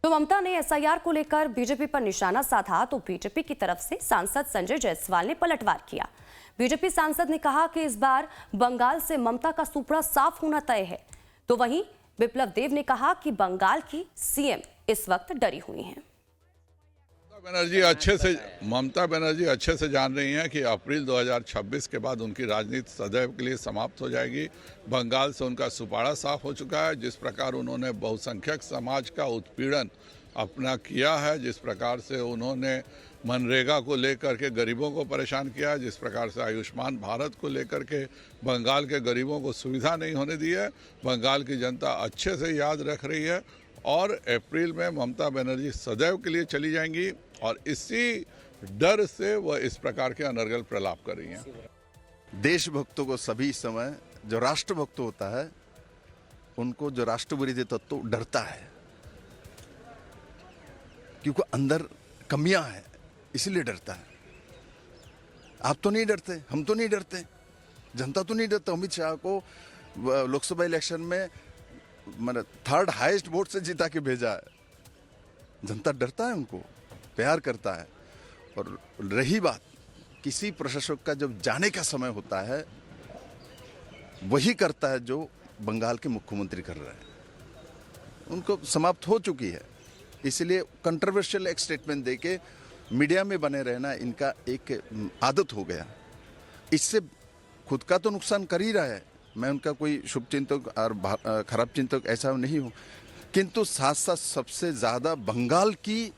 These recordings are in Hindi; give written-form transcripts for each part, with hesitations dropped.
तो ममता ने एसआईआर को लेकर बीजेपी पर निशाना साधा तो बीजेपी की तरफ से सांसद संजय जायसवाल ने पलटवार किया। बीजेपी सांसद ने कहा कि इस बार बंगाल से ममता का सुपड़ा साफ होना तय है। तो वहीं बिप्लब देव ने कहा कि बंगाल की सीएम इस वक्त डरी हुई हैं। ममता बनर्जी अच्छे से जान रही हैं कि अप्रैल 2026 के बाद उनकी राजनीति सदैव के लिए समाप्त हो जाएगी। बंगाल से उनका सुपाड़ा साफ हो चुका है। जिस प्रकार उन्होंने बहुसंख्यक समाज का उत्पीड़न अपना किया है, जिस प्रकार से उन्होंने मनरेगा को लेकर के गरीबों को परेशान किया है, जिस प्रकार से आयुष्मान भारत को लेकर के बंगाल के गरीबों को सुविधा नहीं होने दी है, बंगाल की जनता अच्छे से याद रख रही है। और अप्रैल में ममता बनर्जी सदैव के लिए चली जाएंगी और इसी डर से वह इस प्रकार के अनर्गल प्रलाप कर रही हैं। देशभक्तों को सभी समय जो राष्ट्रभक्त होता है उनको जो राष्ट्र विरोधी तत्व डरता है, क्योंकि अंदर कमियां हैं इसलिए डरता है। आप तो नहीं डरते, हम तो नहीं डरते, जनता तो नहीं डरता। अमित शाह को लोकसभा इलेक्शन में मैंने 3rd हाईएस्ट वोट से जिता के भेजा है। जनता डरता है, उनको प्यार करता है। और रही बात किसी प्रशासक का जब जाने का समय होता है वही करता है जो बंगाल के मुख्यमंत्री कर रहे हैं। उनको समाप्त हो चुकी है, इसलिए कंट्रोवर्शियल एक स्टेटमेंट देके मीडिया में बने रहना इनका एक आदत हो गया। इससे खुद का तो नुकसान कर ही रहा है। मैं उनका कोई शुभ चिंतक और खराब चिंतक ऐसा नहीं हूँ, किंतु साथ साथ सबसे ज़्यादा बंगाल की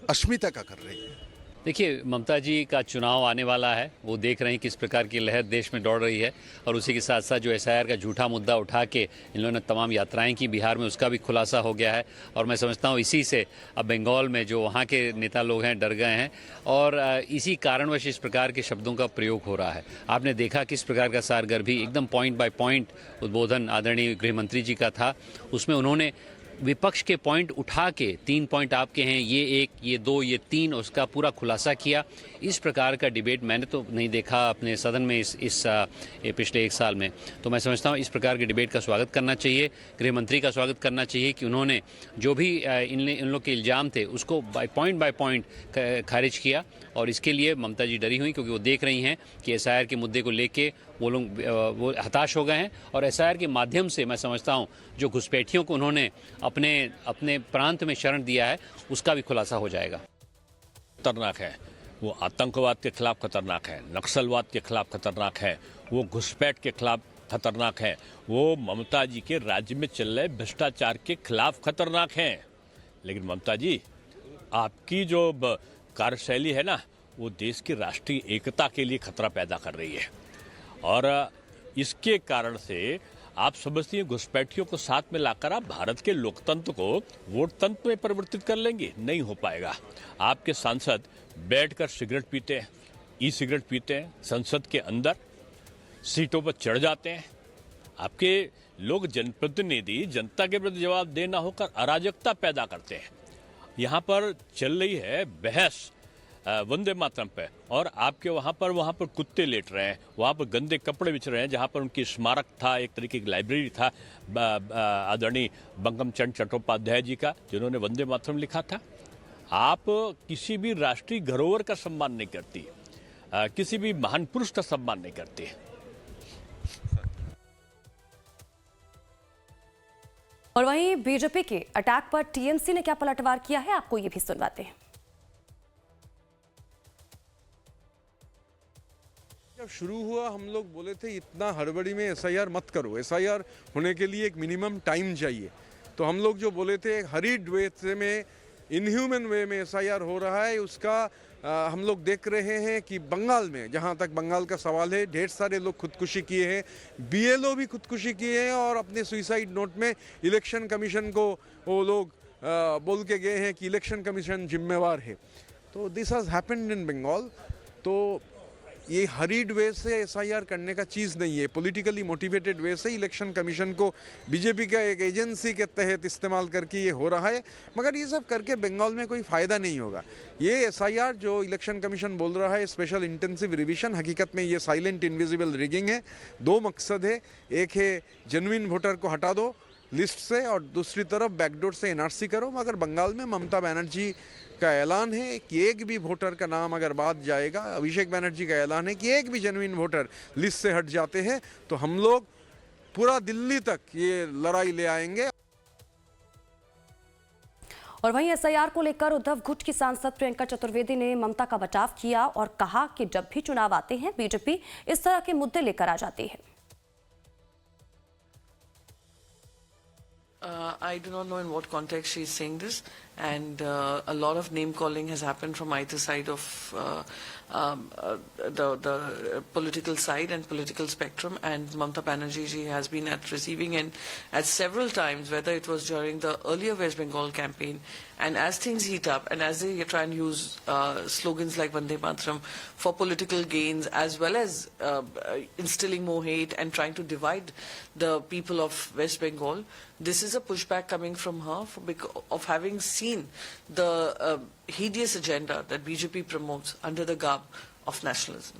अस्मिता का कर रही है। देखिए, ममता जी का चुनाव आने वाला है, वो देख रहे हैं किस प्रकार की लहर देश में दौड़ रही है। और उसी के साथ साथ जो एसआईआर का झूठा मुद्दा उठा के इन लोगों ने तमाम यात्राएं की बिहार में, उसका भी खुलासा हो गया है। और मैं समझता हूँ इसी से अब बंगाल में जो वहाँ के नेता लोग हैं डर गए हैं और इसी कारणवश इस प्रकार के शब्दों का प्रयोग हो रहा है। आपने देखा किस प्रकार का सारगर्भी एकदम पॉइंट बाय पॉइंट उद्बोधन आदरणीय गृह मंत्री जी का था। उसमें उन्होंने विपक्ष के पॉइंट उठा के 3 पॉइंट आपके हैं, ये 1, ये 2, ये 3, उसका पूरा खुलासा किया। इस प्रकार का डिबेट मैंने तो नहीं देखा अपने सदन में इस पिछले 1 साल में। तो मैं समझता हूँ इस प्रकार के डिबेट का स्वागत करना चाहिए, गृह मंत्री का स्वागत करना चाहिए कि उन्होंने जो भी इन लोग के इल्ज़ाम थे उसको बाय पॉइंट खारिज किया। और इसके लिए ममता जी डरी हुई, क्योंकि वो देख रही हैं कि एसआईआर के मुद्दे को लेके वो हताश हो गए हैं। और एसआईआर के माध्यम से मैं समझता हूँ जो घुसपैठियों को उन्होंने अपने प्रांत में शरण दिया है उसका भी खुलासा हो जाएगा। खतरनाक है, वो आतंकवाद के खिलाफ खतरनाक है, नक्सलवाद के खिलाफ खतरनाक है, वो घुसपैठ के खिलाफ खतरनाक है, वो ममता जी के राज्य में चल रहे भ्रष्टाचार के खिलाफ खतरनाक है। लेकिन ममता जी, आपकी जो कार्यशैली है ना, वो देश की राष्ट्रीय एकता के लिए खतरा पैदा कर रही है। और इसके कारण से आप समझती हैं घुसपैठियों को साथ में लाकर आप भारत के लोकतंत्र को वोट तंत्र में परिवर्तित कर लेंगे? नहीं हो पाएगा। आपके सांसद बैठकर सिगरेट पीते हैं, ई सिगरेट पीते हैं, संसद के अंदर सीटों पर चढ़ जाते हैं। आपके लोग जनप्रतिनिधि जनता के प्रति जवाब देना होकर अराजकता पैदा करते हैं। यहाँ पर चल रही है बहस वंदे मातरम पे, और आपके वहाँ पर कुत्ते लेट रहे हैं, वहाँ पर गंदे कपड़े बिछ रहे हैं। जहाँ पर उनकी स्मारक था, एक तरीके की लाइब्रेरी था आदरणीय बंकिम चंद्र चट्टोपाध्याय जी का, जिन्होंने वंदे मातरम लिखा था। आप किसी भी राष्ट्रीय धरोहर का सम्मान नहीं करती, किसी भी महान पुरुष का सम्मान नहीं करती। और वहीं बीजेपी के अटैक पर टीएमसी ने क्या पलटवार किया है, आपको ये भी सुनवाते हैं। जब शुरू हुआ हम लोग बोले थे इतना हड़बड़ी में एसआईआर मत करो, एसआईआर होने के लिए एक मिनिमम टाइम चाहिए। तो हम लोग जो बोले थे हरीड वे में, इनह्यूमन वे में एसआईआर हो रहा है, उसका हम लोग देख रहे हैं कि बंगाल में, जहां तक बंगाल का सवाल है, ढेर सारे लोग खुदकुशी किए हैं, बीएलओ भी खुदकुशी किए हैं। और अपने सुइसाइड नोट में इलेक्शन कमीशन को वो लोग बोल के गए हैं कि इलेक्शन कमीशन जिम्मेवार है। तो this has happened in Bengal. तो ये हरीड वे से एसआईआर करने का चीज़ नहीं है। पॉलिटिकली मोटिवेटेड वे से इलेक्शन कमीशन को बीजेपी का एक एजेंसी के तहत इस्तेमाल करके ये हो रहा है। मगर ये सब करके बंगाल में कोई फ़ायदा नहीं होगा। ये एसआईआर जो इलेक्शन कमीशन बोल रहा है स्पेशल इंटेंसिव रिवीजन, हकीकत में ये साइलेंट इनविजिबल रिगिंग है। 2 मकसद है, एक है जेन्युइन वोटर को हटा दो, लिस्ट से और दूसरी तरफ बैकडोर से एनआरसी करो। मगर बंगाल में ममता बनर्जी का ऐलान है कि एक भी वोटर का नाम अगर बाद जाएगा, अभिषेक बनर्जी का ऐलान है कि एक भी जेन्युइन वोटर लिस्ट से हट जाते हैं तो हम लोग पूरा दिल्ली तक ये लड़ाई ले आएंगे। और वहीं एसआईआर को लेकर उद्धव गुट की सांसद प्रियंका चतुर्वेदी ने ममता का बचाव किया और कहा कि जब भी चुनाव आते हैं बीजेपी इस तरह के मुद्दे लेकर आ जाती है। I do not know in what context she is saying this, and a lot of name calling has happened from either side of the political side and political spectrum, and Mamata Banerjee ji has been at receiving end at several times, whether it was during the earlier West Bengal campaign, and as things heat up and as they try and use slogans like Vande Mataram for political gains, as well as instilling more hate and trying to divide the people of West Bengal, this is a pushback coming from her of having seen the hideous agenda that BJP promotes under the garb of nationalism.